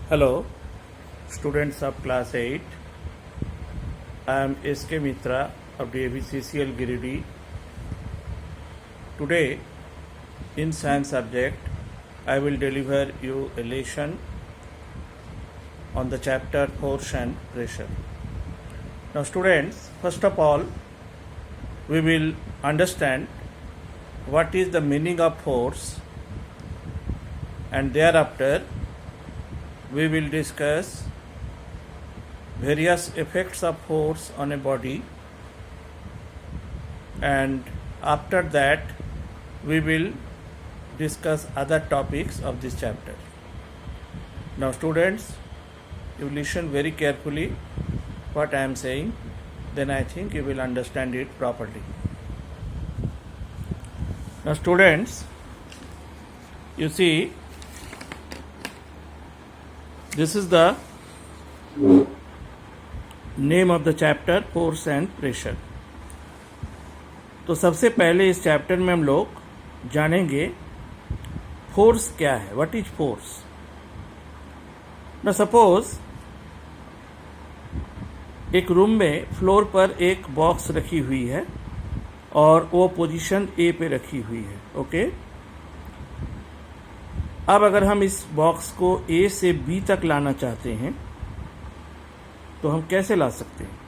Hello, students of class 8. I am S.K. Mitra of DAVCCL Giridih. Today, in science subject, I will deliver you a lesson on the chapter force and pressure. Now, students, first of all, we will understand what is the meaning of force, and thereafter we will discuss various effects of force on a body, and after that we will discuss other topics of this chapter. Now students, you listen very carefully what I am saying, then I think you will understand it properly. Now students, you see, this is the name of the chapter, force and pressure. तो सबसे पहले इस chapter में हम लोग जानेंगे force क्या है, व्हाट इज फोर्स. ना सपोज एक रूम में फ्लोर पर एक बॉक्स रखी हुई है और वो पोजीशन ए पे रखी हुई है. ओके, अब अगर हम इस बॉक्स को ए से बी तक लाना चाहते हैं तो हम कैसे ला सकते हैं?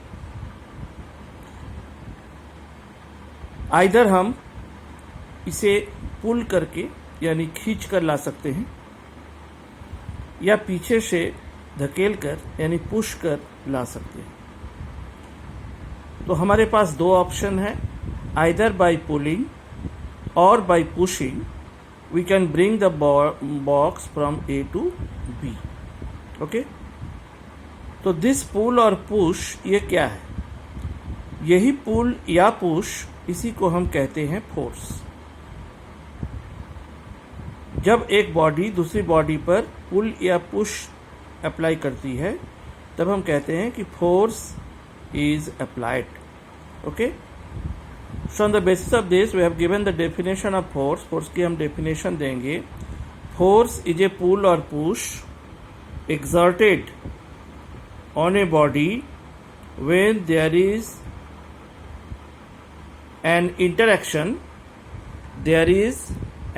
आइदर हम इसे पुल करके यानी खींच कर ला सकते हैं, या पीछे से धकेल कर यानी पुश कर ला सकते हैं. तो हमारे पास दो ऑप्शन है, आइदर बाय पुलिंग और bye pushing we can bring the box from A to B. Okay? तो this pull और push ये क्या है? यही पुल या पुश, इसी को हम कहते हैं फोर्स. जब एक बॉडी दूसरी बॉडी पर पुल या पुश अप्लाई करती है तब हम कहते हैं कि force is applied. Okay, So on the basis of this we have given the definition of force. Force की हम definition देंगे. Force is a pull or push exerted on a body when there is an interaction. There is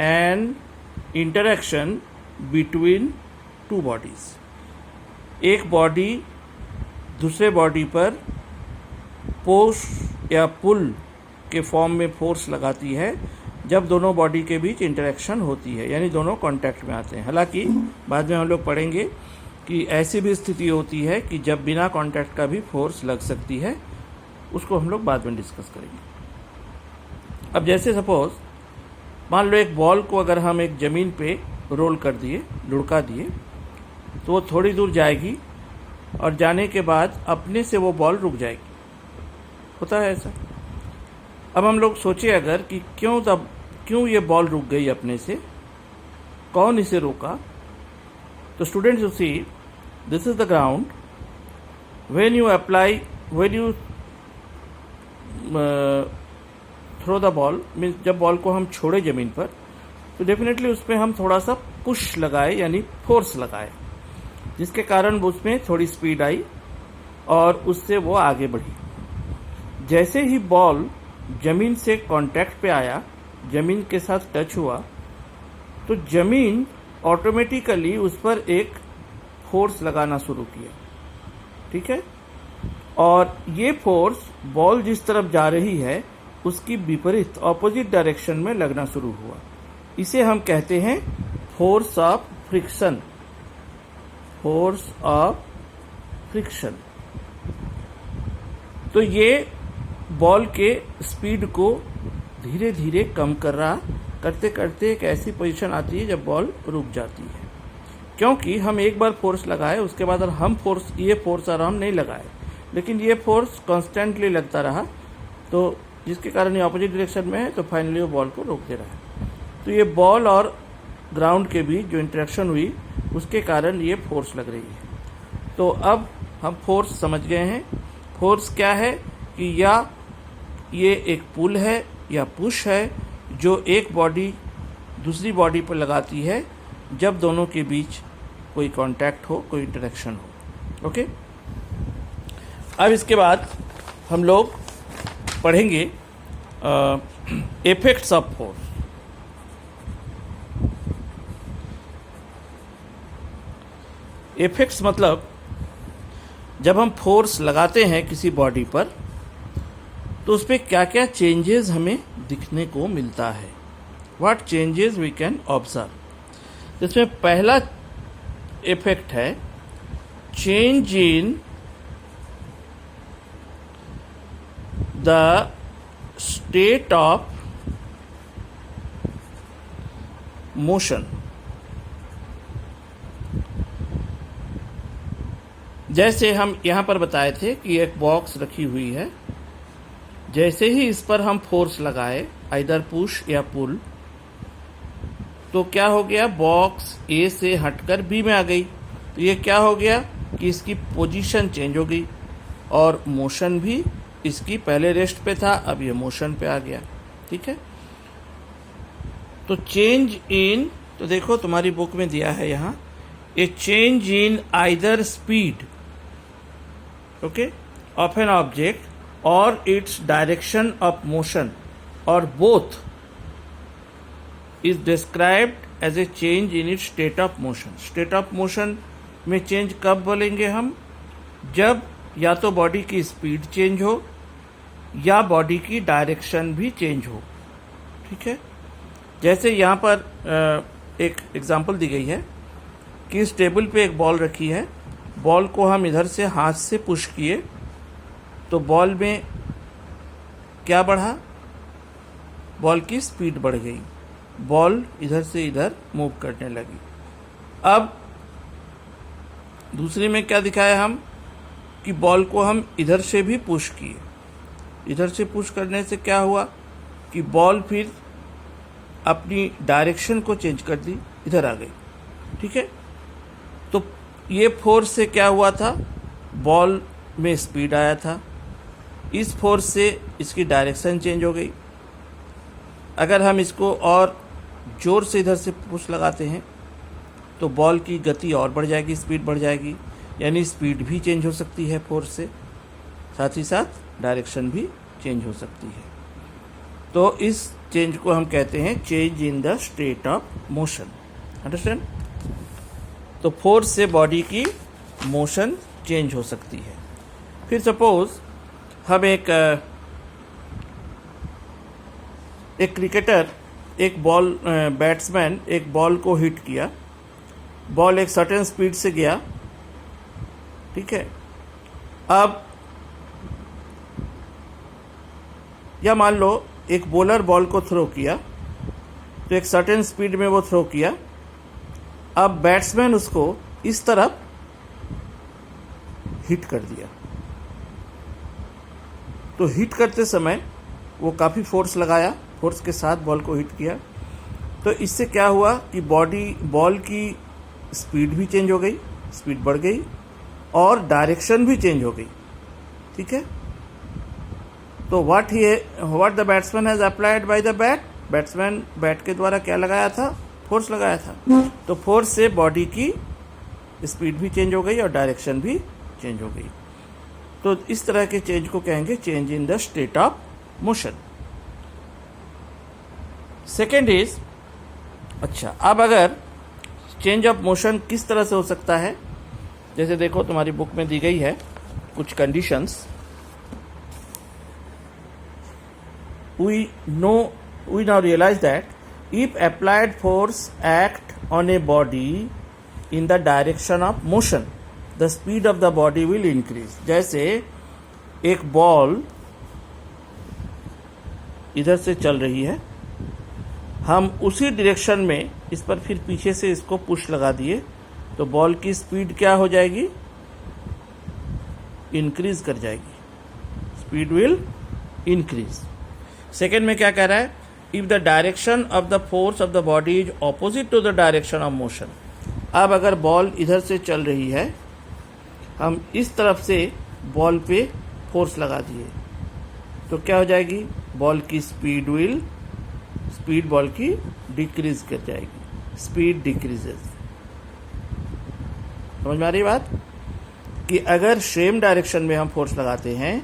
an interaction between two bodies. एक body दूसरे body पर push या पुल के form में force लगाती है जब दोनों बॉडी के बीच इंटरेक्शन होती है, यानी दोनों कांटेक्ट में आते हैं. हालांकि बाद में हम लोग पढ़ेंगे कि ऐसी भी स्थिति होती है कि जब बिना कांटेक्ट का भी फोर्स लग सकती है, उसको हम लोग बाद में डिस्कस करेंगे. अब जैसे सपोज मान लो एक बॉल को अगर हम एक ज़मीन पे रोल कर दिए, लुढ़का दिए, तो वो थोड़ी दूर जाएगी और जाने के बाद अपने से वो बॉल रुक जाएगी. होता है ऐसा. अब हम लोग सोचे अगर कि क्यों ये बॉल रुक गई अपने से, कौन इसे रोका? तो students, you see, this is the ground. When you throw the ball, means जब बॉल को हम छोड़े ज़मीन पर, तो डेफिनेटली उसमें हम थोड़ा सा पुश लगाए यानी फोर्स लगाए, जिसके कारण उसमें थोड़ी स्पीड आई और उससे वो आगे बढ़ी. जैसे ही बॉल जमीन से कांटेक्ट पे आया, जमीन के साथ टच हुआ, तो जमीन ऑटोमेटिकली उस पर एक फोर्स लगाना शुरू किया. ठीक है, और ये फोर्स बॉल जिस तरफ जा रही है उसकी विपरीत ऑपोजिट डायरेक्शन में लगना शुरू हुआ. इसे हम कहते हैं force of friction. Force of friction. तो ये बॉल के स्पीड को धीरे धीरे कम कर रहा, करते करते एक ऐसी पोजीशन आती है जब बॉल रुक जाती है. क्योंकि हम एक बार फोर्स लगाए, उसके बाद हम ये फोर्स और हम नहीं लगाए, लेकिन ये फोर्स कॉन्स्टेंटली लगता रहा, तो जिसके कारण ये ऑपोजिट डायरेक्शन में है, तो फाइनली वो बॉल को रोक दे रहा है. तो ये बॉल और ग्राउंड के बीच जो इंटरेक्शन हुई उसके कारण ये फोर्स लग रही है. तो अब हम फोर्स समझ गए हैं. फोर्स क्या है कि या ये एक पुल है या पुश है जो एक बॉडी दूसरी बॉडी पर लगाती है जब दोनों के बीच कोई कांटेक्ट हो, कोई इंटरेक्शन हो। ओके, अब इसके बाद हम लोग पढ़ेंगे इफेक्ट्स ऑफ फोर्स। इफेक्ट्स मतलब जब हम फोर्स लगाते हैं किसी बॉडी पर तो उस पर क्या क्या चेंजेस हमें दिखने को मिलता है, what changes we can observe. इसमें पहला इफेक्ट है change in the state of motion. जैसे हम यहाँ पर बताए थे कि एक बॉक्स रखी हुई है, जैसे ही इस पर हम फोर्स लगाए आइदर पुश या पुल, तो क्या हो गया, बॉक्स ए से हटकर बी में आ गई। तो ये क्या हो गया कि इसकी पोजीशन चेंज हो गई और मोशन भी इसकी पहले रेस्ट पे था, अब ये मोशन पे आ गया। ठीक है, तो चेंज इन, तो देखो तुम्हारी बुक में दिया है यहाँ, a change in either speed okay of an object और इट्स डायरेक्शन ऑफ मोशन और both is described as a change in its state of motion. State of motion में चेंज कब बोलेंगे हम, जब या तो बॉडी की स्पीड चेंज हो या बॉडी की डायरेक्शन भी चेंज हो। ठीक है, जैसे यहाँ पर एक एग्जांपल दी गई है कि इस टेबल पे एक बॉल रखी है, बॉल को हम इधर से हाथ से पुश किए तो बॉल में क्या बढ़ा, बॉल की स्पीड बढ़ गई, बॉल इधर से इधर मूव करने लगी। अब दूसरी में क्या दिखाया हम कि बॉल को हम इधर से भी पुश किए, इधर से पुश करने से क्या हुआ कि बॉल फिर अपनी डायरेक्शन को चेंज कर दी, इधर आ गई। ठीक है, तो ये फोर्स से क्या हुआ था, बॉल में स्पीड आया था, इस फोर्स से इसकी डायरेक्शन चेंज हो गई। अगर हम इसको और जोर से इधर से पुश लगाते हैं तो बॉल की गति और बढ़ जाएगी, स्पीड बढ़ जाएगी, यानी स्पीड भी चेंज हो सकती है फोर्स से, साथ ही साथ डायरेक्शन भी चेंज हो सकती है। तो इस चेंज को हम कहते हैं change in the state of motion. Understand? तो फोर्स से बॉडी की मोशन चेंज हो सकती है। फिर सपोज हम एक क्रिकेटर, एक बॉल बैट्समैन एक बॉल को हिट किया, बॉल एक सर्टेन स्पीड से गया। ठीक है, अब या मान लो एक बॉलर बॉल को थ्रो किया तो एक सर्टेन स्पीड में वो थ्रो किया, अब बैट्समैन उसको इस तरफ हिट कर दिया। तो हिट करते समय वो काफ़ी फोर्स लगाया, फोर्स के साथ बॉल को हिट किया, तो इससे क्या हुआ कि बॉल की स्पीड भी चेंज हो गई, स्पीड बढ़ गई और डायरेक्शन भी चेंज हो गई। ठीक है, तो what the batsman has applied by the bat, batsman bat के द्वारा क्या लगाया था, फोर्स लगाया था। तो फोर्स से बॉडी की स्पीड भी चेंज हो गई और डायरेक्शन भी चेंज हो गई। तो इस तरह के चेंज को कहेंगे change in the state of motion. Second is, अच्छा अब अगर चेंज ऑफ मोशन किस तरह से हो सकता है, जैसे देखो तुम्हारी बुक में दी गई है कुछ conditions. we now realize that if applied force act on a body in the direction of motion, the speed of the body will increase. जैसे एक बॉल इधर से चल रही है, हम उसी डायरेक्शन में इस पर फिर पीछे से इसको पुश लगा दिए तो बॉल की स्पीड क्या हो जाएगी, इंक्रीज कर जाएगी, स्पीड विल इंक्रीज। सेकेंड में क्या कह रहा है, if the direction of the force of the body is opposite to the direction of motion. अब अगर बॉल इधर से चल रही है, हम इस तरफ से बॉल पे फोर्स लगा दिए तो क्या हो जाएगी, बॉल की स्पीड बॉल की डिक्रीज कर जाएगी, स्पीड डिक्रीजेस। समझ में आ रही बात कि अगर सेम डायरेक्शन में हम फोर्स लगाते हैं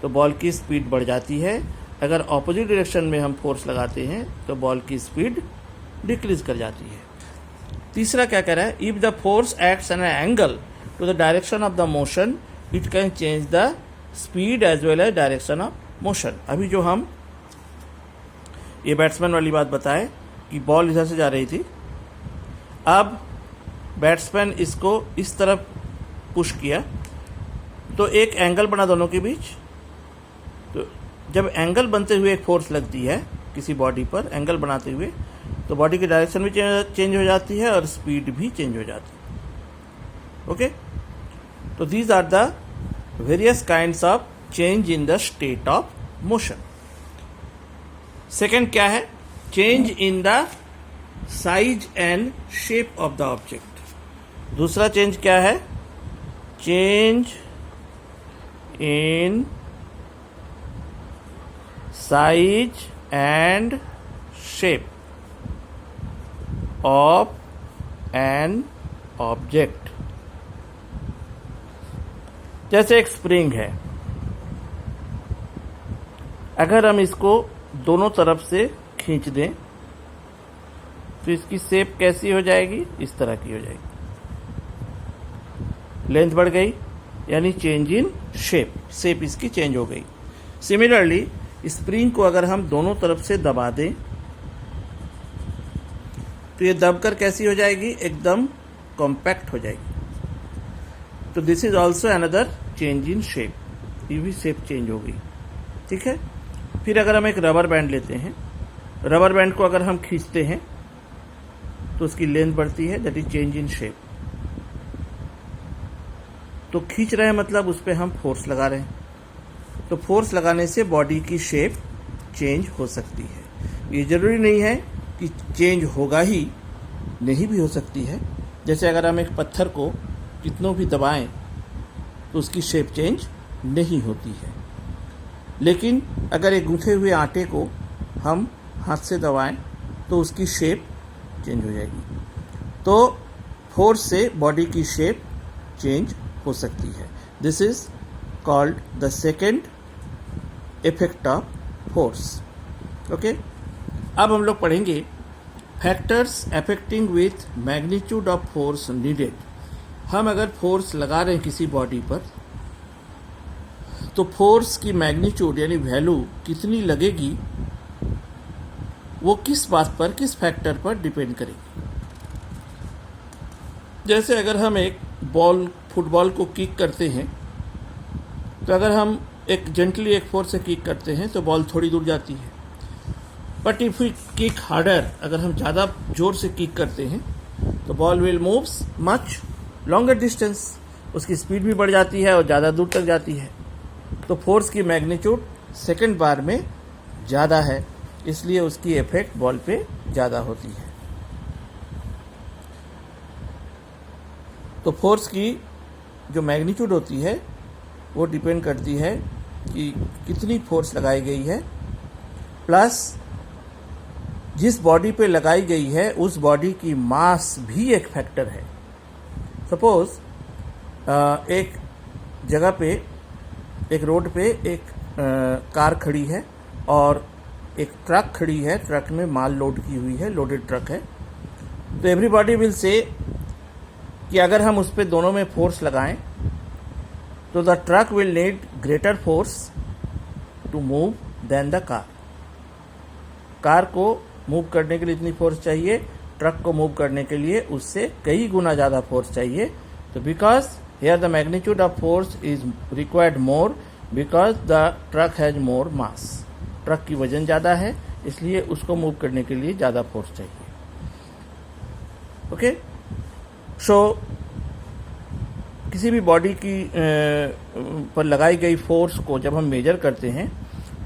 तो बॉल की स्पीड बढ़ जाती है, अगर ऑपोजिट डायरेक्शन में हम फोर्स लगाते हैं तो बॉल की स्पीड डिक्रीज कर जाती है। तीसरा क्या कह रहा है, if the force acts an angle to the direction of the motion it can change the speed as well as direction of motion. अभी जो हम ये बैट्समैन वाली बात बताए कि बॉल इधर से जा रही थी, अब बैट्समैन इसको इस तरफ पुश किया तो एक एंगल बना दोनों के बीच। तो जब एंगल बनते हुए एक फोर्स लगती है किसी बॉडी पर, एंगल बनाते हुए, तो बॉडी की डायरेक्शन भी चेंज हो जाती है और स्पीड भी चेंज हो जाती है। ओके, तो these are the various kinds of change in the state of motion. Second क्या है, change in the size and shape of the object. दूसरा चेंज क्या है, change in size and shape of an object. जैसे एक spring है, अगर हम इसको दोनों तरफ से खींच दें तो इसकी शेप कैसी हो जाएगी, इस तरह की हो जाएगी, लेंथ बढ़ गई, यानी चेंज इन शेप, शेप इसकी चेंज हो गई। सिमिलरली स्प्रिंग को अगर हम दोनों तरफ से दबा दें तो ये दबकर कैसी हो जाएगी, एकदम कॉम्पैक्ट हो जाएगी। तो this is also another change in shape, ये भी शेप चेंज हो गई। ठीक है, फिर अगर हम एक रबर बैंड लेते हैं, रबर बैंड को अगर हम खींचते हैं तो उसकी लेंथ बढ़ती है, that is change in shape. तो खींच रहे हैं मतलब उस पर हम फोर्स लगा रहे हैं, तो फोर्स लगाने से बॉडी की शेप चेंज हो सकती है। ये जरूरी नहीं है कि चेंज होगा ही, नहीं भी हो सकती है। जैसे अगर हम एक पत्थर को कितनों भी दबाएं तो उसकी शेप चेंज नहीं होती है, लेकिन अगर एक गूंथे हुए आटे को हम हाथ से दबाएं तो उसकी शेप चेंज हो जाएगी। तो फोर्स से बॉडी की शेप चेंज हो सकती है। This is called the second effect of force. Okay, अब हम लोग पढ़ेंगे factors affecting with magnitude of force needed. हम अगर फोर्स लगा रहे हैं किसी बॉडी पर तो फोर्स की मैग्नीट्यूड यानी वैल्यू कितनी लगेगी वो किस बात पर, किस फैक्टर पर डिपेंड करेगी। जैसे अगर हम एक बॉल, फुटबॉल को किक करते हैं तो अगर हम एक जेंटली एक फोर्स से किक करते हैं तो बॉल थोड़ी दूर जाती है, but if we kick harder, अगर हम ज़्यादा जोर से किक करते हैं तो ball will moves much longer distance, उसकी स्पीड भी बढ़ जाती है और ज़्यादा दूर तक जाती है। तो फोर्स की मैग्नीट्यूड सेकंड बार में ज़्यादा है, इसलिए उसकी इफेक्ट बॉल पे ज़्यादा होती है। तो फोर्स की जो मैग्नीट्यूड होती है वो डिपेंड करती है कि कितनी फोर्स लगाई गई है, प्लस जिस बॉडी पे लगाई गई है उस बॉडी की मास भी एक फैक्टर है। सपोज एक जगह पे, एक रोड पे एक कार खड़ी है और एक ट्रक खड़ी है, ट्रक में माल लोड की हुई है, लोडेड ट्रक है। तो एवरीबॉडी विल से कि अगर हम उस पे दोनों में फोर्स लगाएं तो the truck will need greater force to move than the car. Car को मूव करने के लिए इतनी फोर्स चाहिए, ट्रक को मूव करने के लिए उससे कई गुना ज़्यादा फोर्स चाहिए। तो because here the magnitude of force is required more because the truck has more mass. Truck की वजन ज़्यादा है इसलिए उसको मूव करने के लिए ज़्यादा फोर्स चाहिए। ओके, सो किसी भी बॉडी की पर लगाई गई फोर्स को जब हम मेजर करते हैं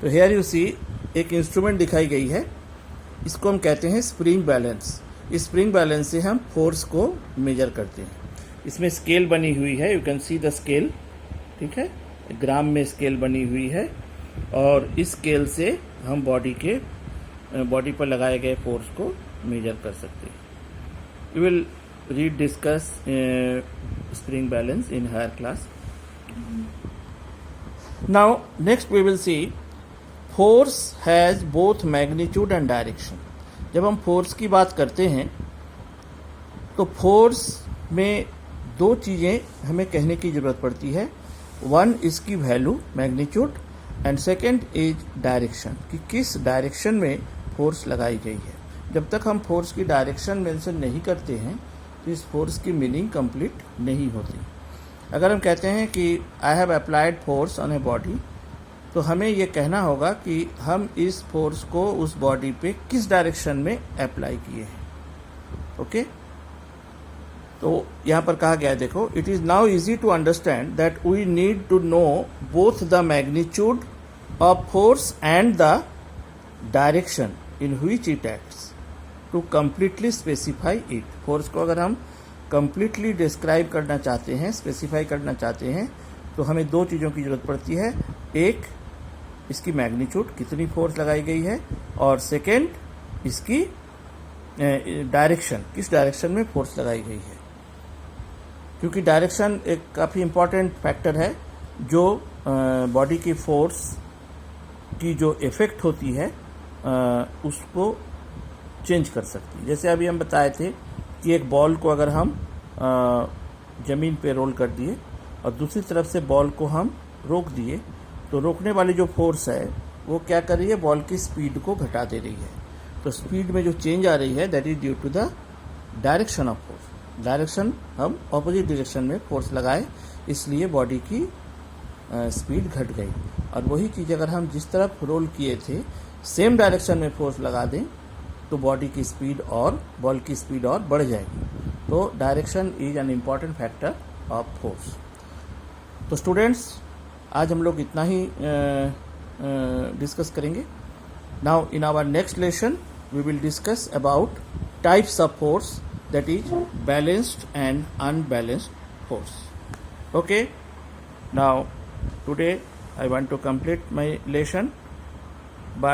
तो हियर यू सी एक इंस्ट्रूमेंट दिखाई गई है, इसको हम कहते हैं स्प्रिंग बैलेंस। इस स्प्रिंग बैलेंस से हम फोर्स को मेजर करते हैं। इसमें स्केल बनी हुई है, you can see the scale, ठीक है, ग्राम में स्केल बनी हुई है और इस स्केल से हम बॉडी पर लगाए गए फोर्स को मेजर कर सकते हैं। We will read discuss spring balance in higher class. Now next we will see force has both magnitude and direction. जब हम फोर्स की बात करते हैं तो फोर्स में दो चीज़ें हमें कहने की ज़रूरत पड़ती है. वन इसकी value magnitude and second is direction, कि किस डायरेक्शन में फोर्स लगाई गई है. जब तक हम फोर्स की डायरेक्शन मेंशन नहीं करते हैं तो इस फोर्स की मीनिंग कंप्लीट नहीं होती. अगर हम कहते हैं कि I have applied force on a body, तो हमें ये कहना होगा कि हम इस फोर्स को उस बॉडी पे किस डायरेक्शन में अप्लाई किए हैं. ओके, तो यहाँ पर कहा गया है, देखो, it is now easy to understand that we need to know both the magnitude of force and the direction in which it acts to completely specify it. Force को अगर हम कम्प्लीटली डिस्क्राइब करना चाहते हैं, स्पेसिफाई करना चाहते हैं, तो हमें दो चीज़ों की ज़रूरत पड़ती है. एक, इसकी मैग्नीट्यूड, कितनी फोर्स लगाई गई है, और सेकेंड इसकी डायरेक्शन, किस डायरेक्शन में फोर्स लगाई गई है. क्योंकि डायरेक्शन एक काफ़ी इम्पॉर्टेंट फैक्टर है जो बॉडी की फोर्स की जो इफ़ेक्ट होती है उसको चेंज कर सकती है. जैसे अभी हम बताए थे कि एक बॉल को अगर हम ज़मीन पे रोल कर दिए और दूसरी तरफ से बॉल को हम रोक दिए, तो रोकने वाली जो फोर्स है वो क्या कर रही है, बॉल की स्पीड को घटा दे रही है. तो स्पीड में जो चेंज आ रही है that is due to the direction of force. Direction, हम ऑपोजिट डायरेक्शन में फोर्स लगाए इसलिए बॉडी की स्पीड घट गई. और वही चीज़ अगर हम जिस तरफ रोल किए थे सेम डायरेक्शन में फोर्स लगा दें तो बॉडी की स्पीड और बॉल की स्पीड और बढ़ जाएगी. तो direction is an important factor of force. तो स्टूडेंट्स, आज हम लोग इतना ही डिस्कस करेंगे. Now in our next lesson we will discuss about types of force, that is balanced and unbalanced force. Okay, now today I want to complete my lesson by